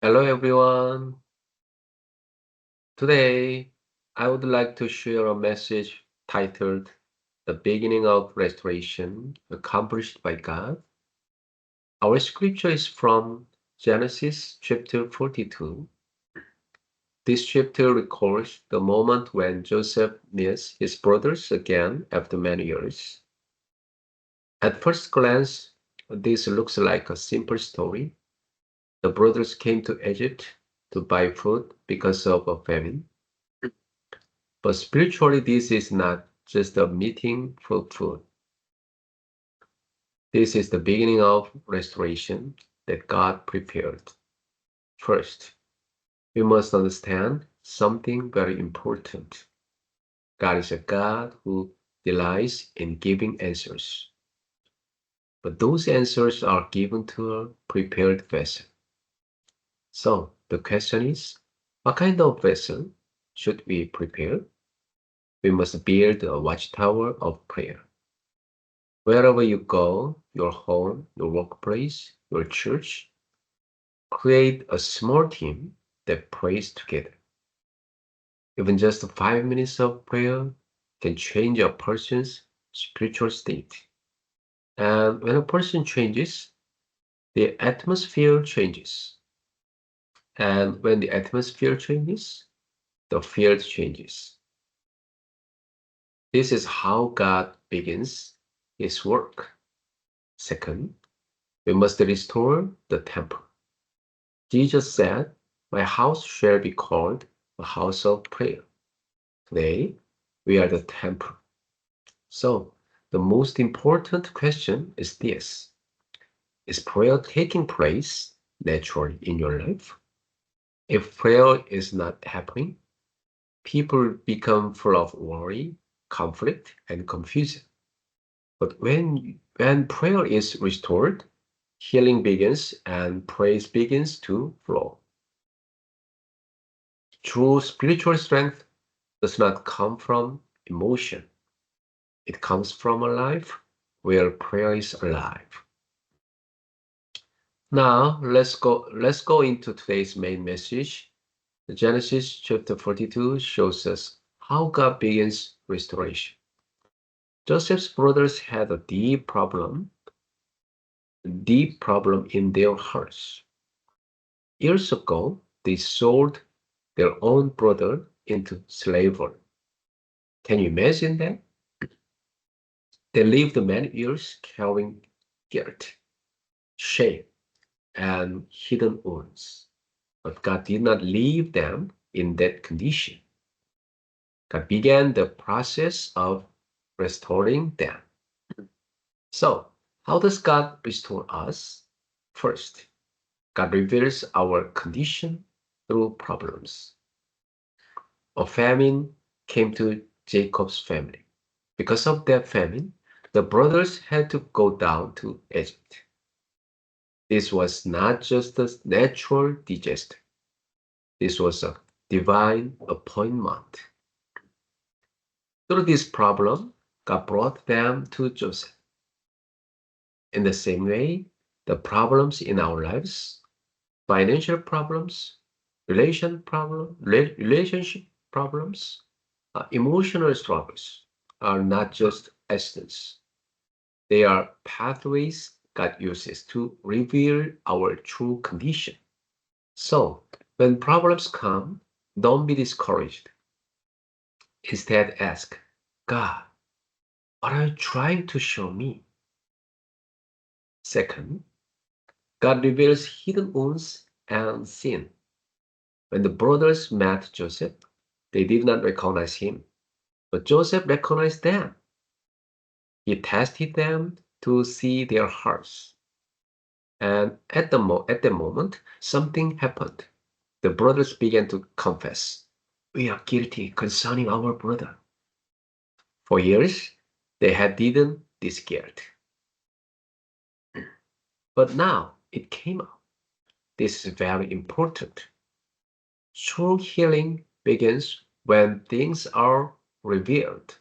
Hello everyone. Today I would like to share a message titled The Beginning of Restoration Accomplished by God. Our scripture is from Genesis chapter 42. This chapter records the moment when Joseph meets his brothers again after many years. At first glance, this looks like a simple story. The brothers came to Egypt to buy food because of a famine. But spiritually, this is not just a meeting for food. This is the beginning of restoration that God prepared. First, we must understand something very important. God is a God who delights in giving answers. But those answers are given to a prepared vessel. So the question is, what kind of vessel should we prepare? We must build a watchtower of prayer. Wherever you go, your home, your workplace, your church, create a small team that prays together. Even just 5 minutes of prayer can change a person's spiritual state. And when a person changes, the atmosphere changes. And when the atmosphere changes, the field changes. This is how God begins his work. Second, we must restore the temple. Jesus said, "My house shall be called a house of prayer." Today, we are the temple. So, the most important question is this: is prayer taking place naturally in your life? If prayer is not happening, people become full of worry, conflict, and confusion. But when prayer is restored, healing begins and praise begins to flow. True spiritual strength does not come from emotion. It comes from a life where prayer is alive. Now let's go into today's main message. Genesis chapter 42 shows us how God begins restoration. Joseph's brothers had a deep problem in their hearts. Years ago, they sold their own brother into slavery. Can you imagine that? They lived many years carrying guilt, shame, and hidden wounds. But God did not leave them in that condition. God began the process of restoring them. So, how does God restore us? First, God reveals our condition through problems. A famine came to Jacob's family. Because of that famine, the brothers had to go down to Egypt. This was not just a natural disaster. This was a divine appointment. Through this problem, God brought them to Joseph. In the same way, the problems in our lives, financial problems, relationship problems, emotional struggles, are not just accidents. They are pathways God uses to reveal our true condition. So, when problems come, don't be discouraged. Instead, ask, God, what are you trying to show me? Second, God reveals hidden wounds and sin. When the brothers met Joseph, they did not recognize him, but Joseph recognized them. He tested them to see their hearts. And at the moment, something happened. The brothers began to confess, "We are guilty concerning our brother." For years, they had hidden this guilt. But now it came out. This is very important. True healing begins when things are revealed.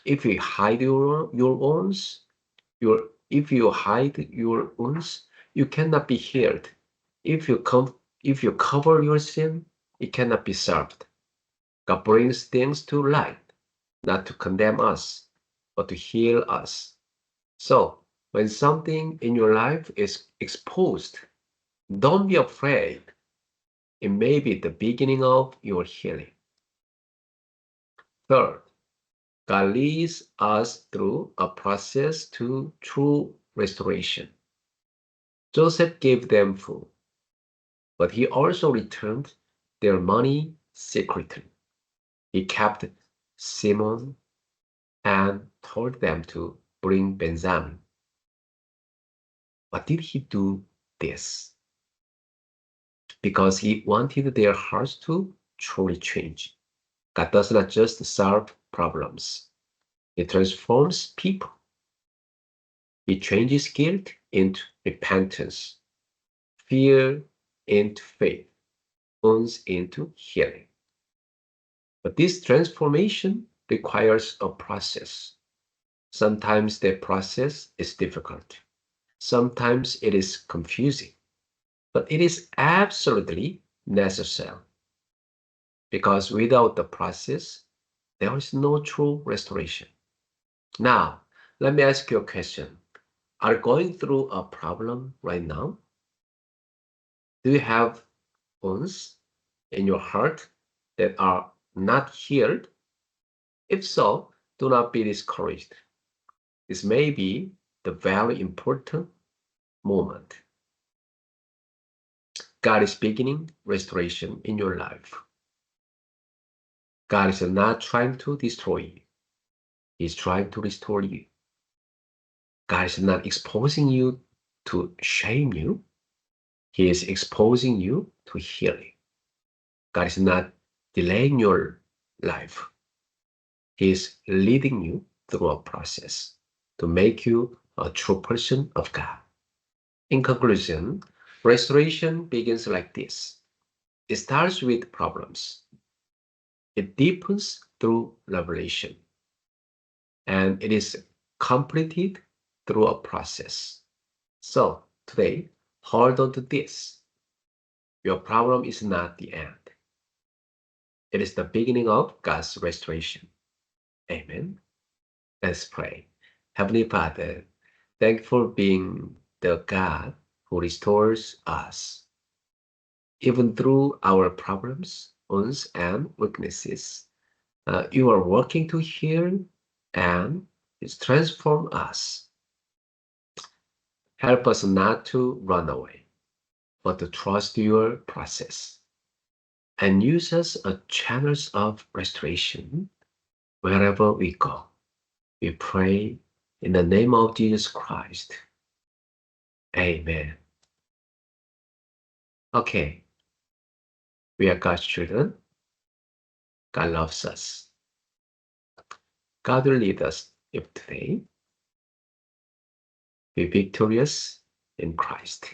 If you hide your wounds, if you hide your wounds, you cannot be healed. If you If you cover your sin, it cannot be solved. God brings things to light, not to condemn us, but to heal us. So, when something in your life is exposed, don't be afraid. It may be the beginning of your healing. Third, God leads us through a process to true restoration. Joseph gave them food, but he also returned their money secretly. He kept Simon and told them to bring Benjamin. Why did he do this? Because he wanted their hearts to truly change. God does not just solve problems, He transforms people. He changes guilt into repentance, fear into faith, wounds into healing. But this transformation requires a process. Sometimes the process is difficult. Sometimes it is confusing. But it is absolutely necessary. Because without the process, there is no true restoration. Now, let me ask you a question. Are you going through a problem right now? Do you have wounds in your heart that are not healed? If so, do not be discouraged. This may be the very important moment. God is beginning restoration in your life. God is not trying to destroy you. He's trying to restore you. God is not exposing you to shame you. He is exposing you to healing. God is not delaying your life. He is leading you through a process to make you a true person of God. In conclusion, restoration begins like this. It starts with problems. It deepens through revelation. And it is completed through a process. So today, hold on to this. Your problem is not the end. It is the beginning of God's restoration. Amen. Let's pray. Heavenly Father, thank you for being the God who restores us. Even through our problems, wounds, and weaknesses, you are working to heal and transform us. Help us not to run away, but to trust your process and use us as channels of restoration wherever we go. We pray in the name of Jesus Christ. Amen. Okay, we are God's children. God loves us. God will lead us if today be victorious in Christ.